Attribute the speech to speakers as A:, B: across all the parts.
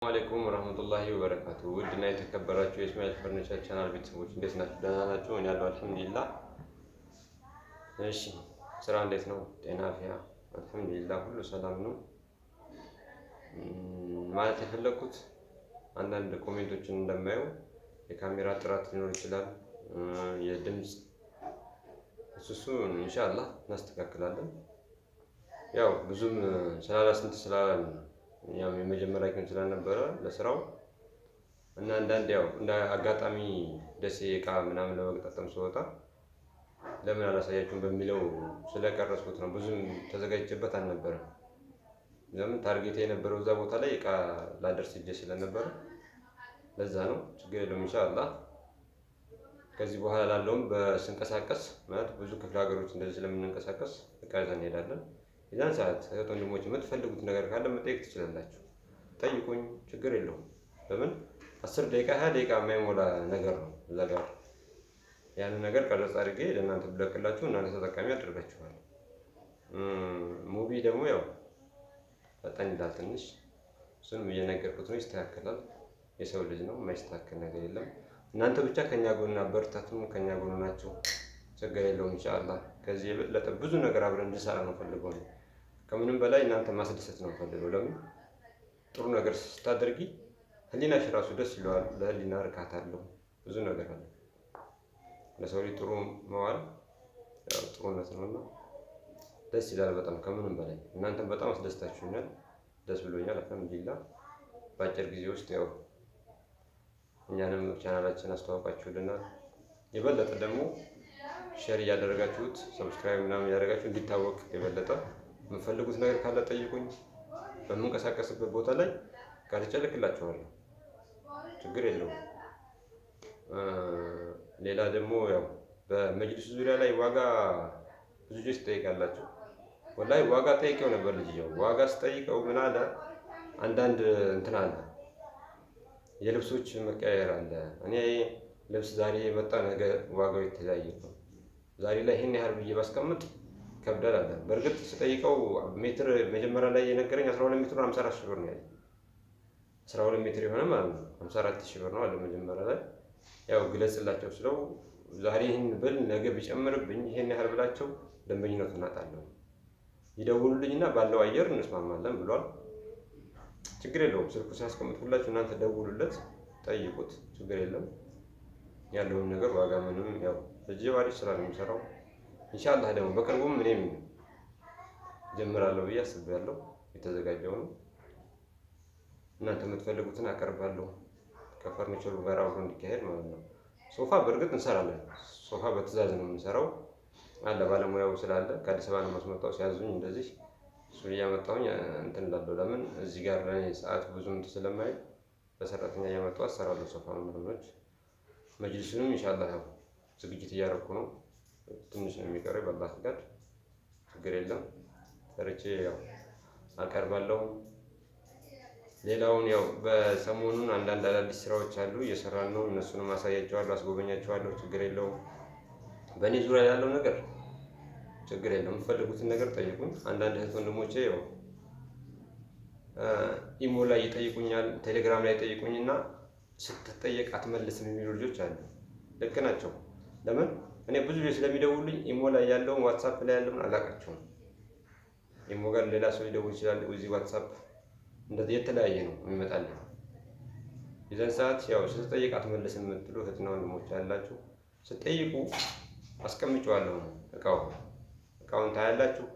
A: አለይኩም ወራህመቱላሂ ወበረካቱ። ውድና የተከበራችሁ የእስማኤል ፈርኒቸር ቻናል ቤተሰቦች እንዴት ናችሁ? ደህና ናችሁ? እኔ ያለው አልሐምዱሊላህ። እሺ ስራ እንዴት ነው? ጤና አፍያ? አልሐምዱሊላህ ሁሉ ሰላም ነው። ማለት የፈለኩት አንዳንድ ኮሜንቶችን እንደማየው የካሜራ ጥራት ሊኖር ይችላል፣ የድምጽ እሱ ኢንሻአላህ እናስተካክላለን። ያው ብዙም ስላላስንት ስላላል ያው የመጀመሪያ ቀን ስለነበረ ለስራው እና አንዳንድ ያው እንደ አጋጣሚ ደሴ እቃ ምናምን ለመግጣጠም ስወጣ ለምን አላሳያችሁም በሚለው ስለቀረጽኩት ነው። ብዙም ተዘጋጅቼበት አልነበረም። ለምን ታርጌቴ የነበረው እዛ ቦታ ላይ እቃ ላደርስ ሄጄ ስለነበረ ለዛ ነው። ችግር የለውም ኢንሻአላህ። ከዚህ በኋላ ላለውም በስንቀሳቀስ ማለት ብዙ ክፍለ ሀገሮች እንደዚህ ስለምንንቀሳቀስ እቃ ይዘን እንሄዳለን። የዛን ሰዓት እህት ወንድሞች የምትፈልጉት ነገር ካለ መጠየቅ ትችላላችሁ። ጠይቁኝ፣ ችግር የለውም። ለምን 10 ደቂቃ 20 ደቂቃ የማይሞላ ነገር ነው እዛ ጋር። ያንን ነገር ቀረጽ አድርጌ ለእናንተ ብለቅላችሁ እናንተ ተጠቃሚ አድርጋችኋል። ሙቪ ደግሞ ያው ፈጠን ይላል ትንሽ፣ እሱንም እየነገርኩት ነው። ይስተካከላል። የሰው ልጅ ነው፣ የማይስተካከል ነገር የለም። እናንተ ብቻ ከኛ ጎን አበርታቱም፣ ከኛ ጎን ናችሁ። ችግር የለውም ኢንሻአላህ። ከዚህ የበለጠ ብዙ ነገር አብረን እንድንሰራ ነው ፈልገው ነው። ከምንም በላይ እናንተ ማስደሰት ነው ፈልገው። ለምን ጥሩ ነገር ስታደርጊ ህሊናሽ ራሱ ደስ ይለዋል። ለህሊና እርካታ አለው። ብዙ ነገር አለ። ለሰው ልጅ ጥሩ መዋል ያው ጥሩነት ነውና ደስ ይላል በጣም ከምንም በላይ። እናንተም በጣም አስደስታችሁኛል፣ ደስ ብሎኛል። አልሐምዱሊላህ በአጭር ጊዜ ውስጥ ያው እኛንም ቻናላችን አስተዋውቃችሁልናል። የበለጠ ደግሞ ሼር እያደረጋችሁት ሰብስክራይብ ምናምን እያደረጋችሁ እንዲታወቅ የበለጠ የምትፈልጉት ነገር ካለ ጠይቁኝ። በምንቀሳቀስበት ቦታ ላይ ቀርጬ እልክላችኋለሁ። ችግር የለውም። ሌላ ደግሞ ያው በመጅሊሱ ዙሪያ ላይ ዋጋ ብዙ ልጆች ትጠይቃላችሁ። ወላሂ ዋጋ ጠይቄው ነበር። ልጅየው ዋጋ ስጠይቀው ምን አለ፣ አንዳንድ እንትን አለ፣ የልብሶች መቀያየር አለ። እኔ ልብስ ዛሬ የመጣ ነገ ዋጋው የተለያየ ነው። ዛሬ ላይ ይሄን ያህል ብዬ ባስቀምጥ ከብዳል አለ። በእርግጥ ስጠይቀው ሜትር መጀመሪያ ላይ የነገረኝ 12 ሜትር 54 ሺህ ብር ነው ያለኝ። 12 ሜትር የሆነ ማለት ነው 54 ሺህ ብር ነው አለ መጀመሪያ ላይ። ያው ግለጽላቸው ስለው ዛሬ ይሄን ብል ነገ ቢጨምርብኝ ይሄን ያህል ብላቸው ደንበኝነቱን እናጣለሁ፣ ይደውሉልኝና ባለው አየር እንስማማለን ብሏል። ችግር የለውም። ስልኩ ሲያስቀምጥላችሁ እናንተ ደውሉለት፣ ጠይቁት፣ ችግር የለም። ያለውን ነገር ዋጋ ምንም ያው እዚህ አሪፍ ስራ ነው የሚሰራው። ኢንሻአላህ ደግሞ በቅርቡም እኔም ጀምራለሁ ብዬ አስቤያለሁ። የተዘጋጀው ነው። እናንተ የምትፈልጉትን አቀርባለሁ ከፈርኒቸሩ ጋር አብሮ እንዲካሄድ ማለት ነው። ሶፋ በእርግጥ እንሰራለን። ሶፋ በትዕዛዝ ነው የምንሰራው አለ ባለሙያው ስላለ ከአዲስ አበባ ነው የማስመጣው። ሲያዙኝ እንደዚህ እሱ እያመጣሁኝ እንትን እላለሁ። ለምን እዚህ ጋር ለኔ ሰዓት ብዙም ስለማይል በሰራተኛ እያመጣሁ አሰራለሁ ሶፋ ምናምኖች። መጅሊሱንም ኢንሻአላህ ያው ዝግጅት እያደረኩ ነው። ትንሽ ነው የሚቀረው በአላህ ፍቃድ። ችግር የለም። ሰርቼ ያው አቀርባለሁ። ሌላውን ያው በሰሞኑን አንዳንድ አዳዲስ ስራዎች አሉ እየሰራን ነው። እነሱንም አሳያቸዋለሁ፣ አስጎበኛቸዋለሁ። ችግር የለውም። በእኔ ዙሪያ ያለው ነገር ችግር የለም። የምትፈልጉትን ነገር ጠይቁኝ። አንዳንድ እህት ወንድሞቼ ያው ኢሞ ላይ ይጠይቁኛል፣ ቴሌግራም ላይ ይጠይቁኝና ስትጠየቅ አትመልስም የሚሉ ልጆች አሉ። ልክ ናቸው። ለምን እኔ ብዙ ልጆች ስለሚደውሉኝ ኢሞ ላይ ያለውን ዋትስአፕ ላይ ያለውን አላውቃቸውም። ኢሞ ጋር ሌላ ሰው ሊደውል ይችላል፣ እዚህ ዋትስአፕ እንደዚህ የተለያየ ነው የሚመጣልኝ። የዛን ሰዓት ያው ስትጠይቅ አትመልስም የምትሉ እህትና ወንድሞች ያላችሁ ስትጠይቁ አስቀምጨዋለሁ እቃውን ታያላችሁ።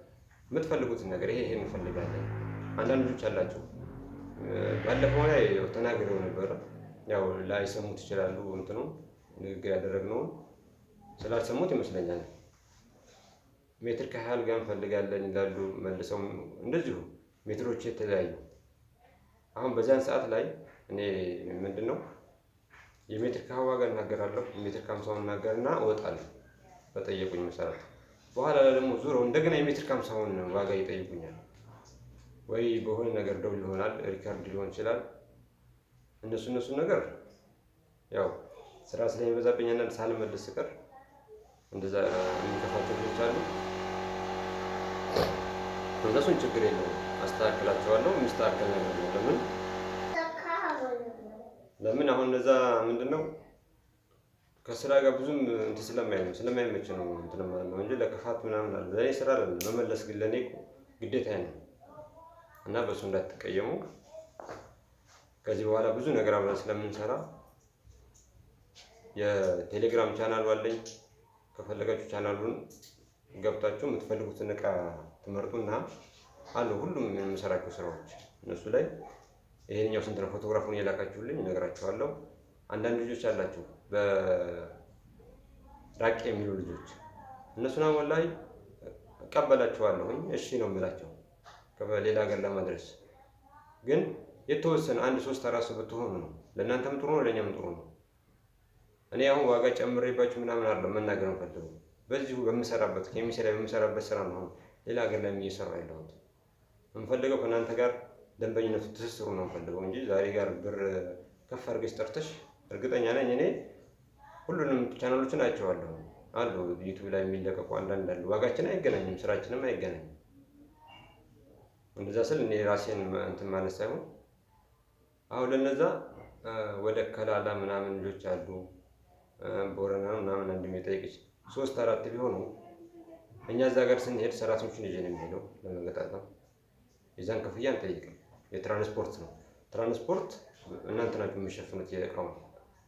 A: የምትፈልጉትን ነገር ይሄን እንፈልጋለን። አንዳንድ ልጆች አላችሁ ባለፈው ላይ ተናግሬው ነበረ። ያው ላይሰሙት ይችላሉ። እንትኑ ንግግር ያደረግነውን ስላልሰሙት ይመስለኛል። ሜትር ከ20 ጋር እንፈልጋለን ይላሉ። መልሰው እንደዚሁ ሜትሮች የተለያዩ። አሁን በዛን ሰዓት ላይ እኔ ምንድነው የሜትር ከ20 ዋጋ እናገራለሁ፣ ሜትር ከ50 እናገርና እወጣለሁ በጠየቁኝ መሰረት። በኋላ ላይ ደግሞ ዙረው እንደገና የሜትር ከ50 ዋጋ ይጠይቁኛል። ወይ በሆነ ነገር ደውል ይሆናል፣ ሪካርድ ሊሆን ይችላል። እነሱ ነገር ያው ስራ ስለሚበዛብኝ አንዳንድ ሳልመልስ ስቀር እንደዛ የሚከፋቸው ልጆች አሉ። እነሱን ችግር የለውም፣ አስተካክላቸዋለሁ። የሚስተካከል ነገር ነው። ለምን ለምን አሁን እነዛ ምንድነው ከስራ ጋር ብዙም እንትን ስለማይመች ነው እንትን ማለት ነው እንጂ ለክፋት ምናምን አለ ለኔ ስራ አይደለም መመለስ ግን ለኔ ግዴታዬ ነው እና በሱ እንዳትቀየሙ። ከዚህ በኋላ ብዙ ነገር አብረን ስለምንሰራ የቴሌግራም ቻናል አለኝ። ከፈለጋችሁ ቻናሉን ገብታችሁ የምትፈልጉትን እቃ ትመርጡና አሉ ሁሉም የምሰራቸው ስራዎች እነሱ ላይ ይሄኛው ስንት ነው ፎቶግራፉን የላካችሁልኝ እነግራችኋለሁ። አንዳንድ ልጆች አላችሁ በራቅ የሚሉ ልጆች እነሱን አሁን ላይ እቀበላችኋለሁኝ እሺ ነው የምላቸው ከሌላ ሀገር ለማድረስ ግን የተወሰነ 1 3 4 ሰው ብትሆኑ ነው ለእናንተም ጥሩ ነው ለእኛም ጥሩ ነው። እኔ አሁን ዋጋ ጨምሬባችሁ ምናምን አይደለም መናገር የምፈልገው በዚሁ በምሰራበት ኬሚሴ ላይ በምሰራበት ስራ ነው ሌላ ሀገር ላይ እየሰራ ያለሁት። የምፈልገው ከእናንተ ጋር ደንበኝነቱ ትስስሩ ነው የምፈልገው እንጂ ዛሬ ጋር ብር ከፍ አድርገሽ ጠርተሽ እርግጠኛ ነኝ እኔ ሁሉንም ቻናሎችን አይቼዋለሁ አሉ ዩቲዩብ ላይ የሚለቀቁ አንዳንድ አሉ ዋጋችን አይገናኝም ስራችንም አይገናኝም። እንደዛ ስል እኔ ራሴን እንትን ማለት ሳይሆን አሁን ለነዛ ወደ ከላላ ምናምን ልጆች አሉ ቦረና ምናምን እንደሚጠይቅሽ 3 4 ቢሆኑ እኛ እዛ ጋር ስንሄድ ሰራተኞችን ይዤ ነው የሚሄደው ለመገጣጠም የዛን ክፍያ አንጠይቅም። የትራንስፖርት ነው ትራንስፖርት እናንተ ናችሁ የሚሸፍኑት የእቃውን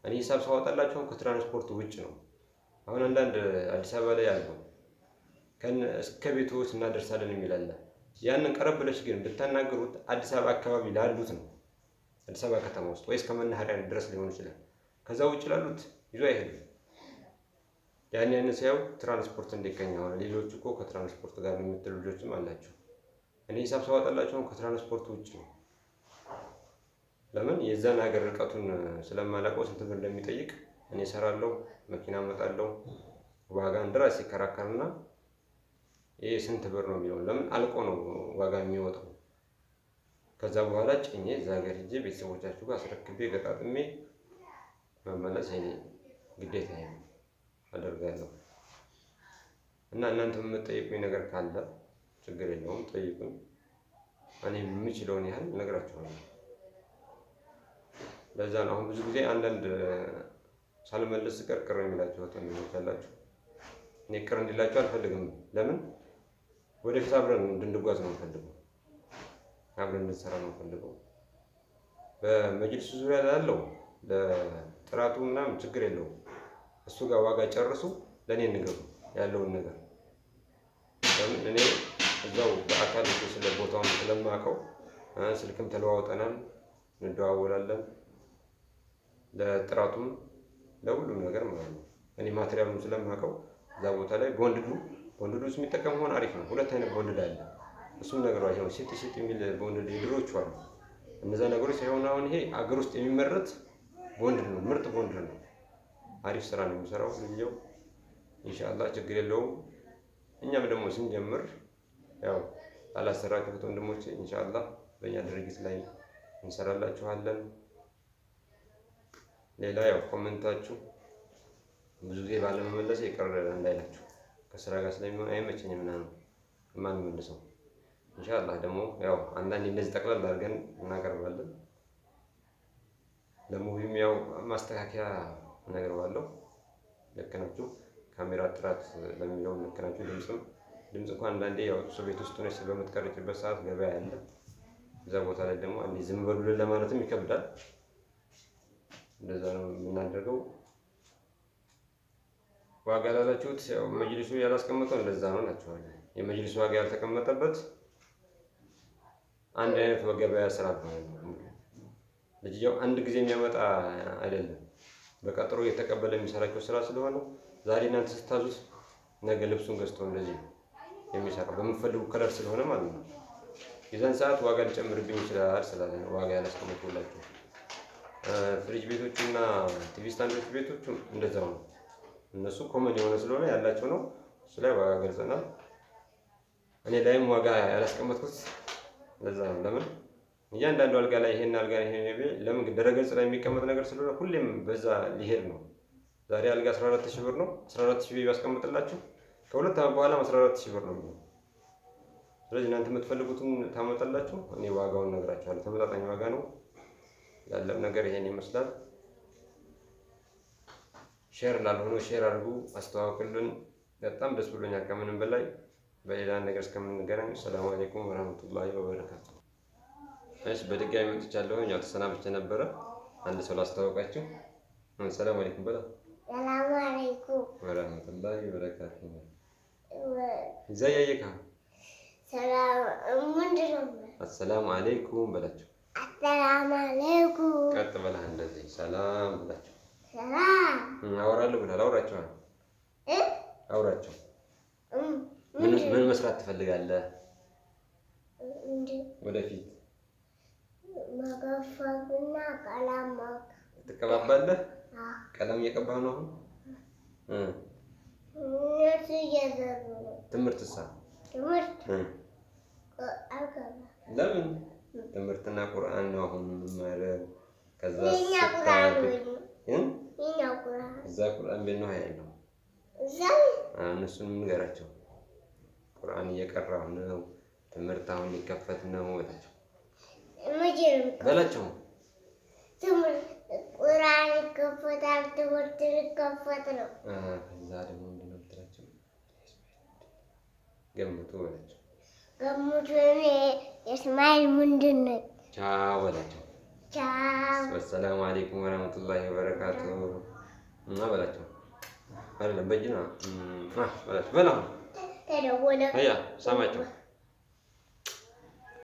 A: እኔ ሂሳብ ሳወጣላችሁ ከትራንስፖርት ውጭ ነው። አሁን አንዳንድ አዲስ አበባ ላይ ያለው እስከ ቤቶች እናደርሳለን የሚል አለ። ያንን ቀረብ ብለሽ ግን ብታናገሩት አዲስ አበባ አካባቢ ላሉት ነው አዲስ አበባ ከተማ ውስጥ ወይስ ከመናኸሪያ ድረስ ሊሆን ይችላል። ከዛ ውጭ ላሉት ይዞ አይሄድም። ያን ሲያዩ ትራንስፖርት እንዲገኝ አሁን ሌሎች እኮ ከትራንስፖርት ጋር የምትሉ ልጆችም አላቸው። እኔ ሂሳብ ሳወጣላችሁ ከትራንስፖርት ውጭ ነው። ለምን የዛን ሀገር ርቀቱን ስለማላውቀው ስንት ብር እንደሚጠይቅ እኔ እሰራለሁ መኪና አመጣለሁ ዋጋ እንደራሴ ይከራከርና ይሄ ስንት ብር ነው የሚለው ለምን አልቆ ነው ዋጋ የሚወጣው። ከዛ በኋላ ጭኜ እዛ ሀገር ሄጄ ቤተሰቦቻችሁ ጋር አስረክቤ ገጣጥሜ መመለስ የኔ ግዴታዬ ነው አደርጋለሁ። እና እናንተ የምትጠይቁኝ ነገር ካለ ችግር የለውም ጠይቁኝ። እኔ የምችለውን ያህል እነግራችኋለሁ። ለዛ ነው አሁን ብዙ ጊዜ አንዳንድ ሳልመልስ ቅር የሚላችሁ ወጣቶች አላችሁ። እኔ ቅር እንዲላችሁ አልፈልግም። ለምን ወደፊት አብረን እንድንጓዝ ነው የምፈልገው አብረን እንድንሰራ ነው የምፈልገው። በመጅልሱ ዙሪያ ላለው ለጥራቱ ምናምን ችግር የለውም። እሱ ጋር ዋጋ ጨርሱ ለኔ ንገሩ ያለውን ነገር። ለምን እኔ እዛው በአካል ስለ ቦታውን ስለማውቀው ስልክም ተለዋውጠናል እንደዋወላለን ለጥራቱም ለሁሉም ነገር ማለት ነው። እኔ ማቴሪያሉን ስለማውቀው እዛ ቦታ ላይ ቦንድዱ የሚጠቀም ሆነ አሪፍ ነው። ሁለት አይነት ቦንድ አለ እሱም ነገር አይሆን ሲት የሚል ቦንድ ድሮች አሉ። እነዛ ነገሮች ሳይሆን አሁን ይሄ አገር ውስጥ የሚመረት ቦንድ ነው ምርጥ ቦንድ ነው። አሪፍ ስራ ነው የሚሰራው ልጅየው ኢንሻአላህ ችግር የለውም። እኛም ደግሞ ስንጀምር ያው አላሰራችሁት ወንድሞቼ ኢንሻአላህ በእኛ ድርጅት ላይ እንሰራላችኋለን። ሌላ ያው ኮሜንታችሁ ብዙ ጊዜ ባለመመለስ ይቀር እንዳይላችሁ ከስራ ጋር ስለሚሆን አይመቸኝም ምናምን ማን መልሰው ኢንሻአላህ ደግሞ ያው አንዳንዴ እንደዚህ ጠቅላላ አድርገን እናቀርባለን። ለሙቪም ያው ማስተካከያ ነገር ባለው ልክ ናችሁ። ካሜራ ጥራት ለሚለው ልክ ናችሁ። ድምጽ እንኳን አንዳንዴ ያው እሱ ቤት ውስጥ ሆነሽ በምትቀርጭበት ሰዓት ገበያ ያለ እዛ ቦታ ላይ ደግሞ አንዴ ዝም በሉልን ለማለትም ይከብዳል። እንደዛ ነው የምናደርገው። ዋጋ ላላችሁት ያው መጅሊሱ ያላስቀመጠው እንደዛ ነው ናቸዋለሁ። የመጅሊሱ ዋጋ ያልተቀመጠበት አንድ አይነት ገበያ ስራ ነው። ልጅየው አንድ ጊዜ የሚያመጣ አይደለም። በቀጥሮ የተቀበለ የሚሰራቸው ስራ ስለሆነ ዛሬ እናንተ ስታዙት ነገ ልብሱን ገዝቶ እንደዚህ የሚሰራው በምትፈልጉ ከለር ስለሆነ ማለት ነው። የዛን ሰዓት ዋጋ ሊጨምርብኝ ይችላል ስላለ ነው ዋጋ ያላስቀመጥኩላችሁ። ፍሪጅ ቤቶችና ቲቪ ስታንዶች ቤቶችም እንደዛው ነው። እነሱ ኮመን የሆነ ስለሆነ ያላቸው ነው። እሱ ላይ ዋጋ ገልጸናል። እኔ ላይም ዋጋ ያላስቀመጥኩት ለዛ ነው። ለምን እያንዳንዱ አልጋ ላይ ይሄን አልጋ ይሄን ለምን ድረገጽ ላይ የሚቀመጥ ነገር ስለሆነ ሁሌም በዛ ሊሄድ ነው። ዛሬ አልጋ 14000 ብር ነው። 14000 ብር ያስቀምጥላችሁ ከሁለት ዓመት በኋላ 14000 ብር ነው። ስለዚህ እናንተ የምትፈልጉትን ታመጣላችሁ። እኔ ዋጋውን ነግራችኋለሁ። ተመጣጣኝ ዋጋ ነው ያለው ነገር ይሄን ይመስላል። ሼር ላልሆኑ ሼር አድርጉ፣ አስተዋውቁልን። በጣም ደስ ብሎኛል ከምንም በላይ። በሌላ ነገር እስከምንገናኝ ሰላም አለይኩም ወራህመቱላሂ ወበረካቱ። እሺ በድጋሚ መጥቻለሁ። ያው ተሰናብቼ ነበረ። አንድ ሰው ላስተዋውቃችሁ። ሰላም አለይኩም በላ።
B: ሰላም አለይኩም
A: ወራህመቱላሂ ወበረካቱ። ازيك
B: ሰላም ምንድን ነው?
A: አሰላሙ አለይኩም በላቸው።
B: አሰላም አለይኩም
A: ቀጥ በላ እንደዚህ ሰላም በላቸው።
B: ሰላም
A: አወራለሁ ብለሃል። አውራቸው አውራቸው። ምን መስራት ትፈልጋለህ ወደፊት?
B: መገፋትና ቀለም
A: ትቀባባለህ? ቀለም እየቀባህ ነው አሁን?
B: እነሱ እየዘሩ ነው።
A: ትምህርትሳ?
B: ትምህርት አልገባም።
A: ለምን? ትምህርትና ቁርአን ነው አሁን የምንማረው። ከዛ እዛ ቁርአን ቤት ነው ያለው። እነሱን ንገራቸው። ቁርአን እየቀራሁ ነው፣ ትምህርት አሁን ሊከፈት ነው በላቸው።
B: ቁርአን ይከፈታል፣ ትምህርት ሊከፈት ነው።
A: ከዛ ደግሞ ምንድን ነው የምትላቸው? ገምቱ በላቸው።
B: ገምቱ። እኔ የእስማኤል ምንድን ነኝ?
A: ቻው በላቸው።
B: ቻው።
A: ወሰላሙ አለይኩም ወራህመቱላሂ ወበረካቱ እና በላቸው። አይደለም በእጅ ነው በላቸው። በላ
B: ተደወለ።
A: ሳማቸው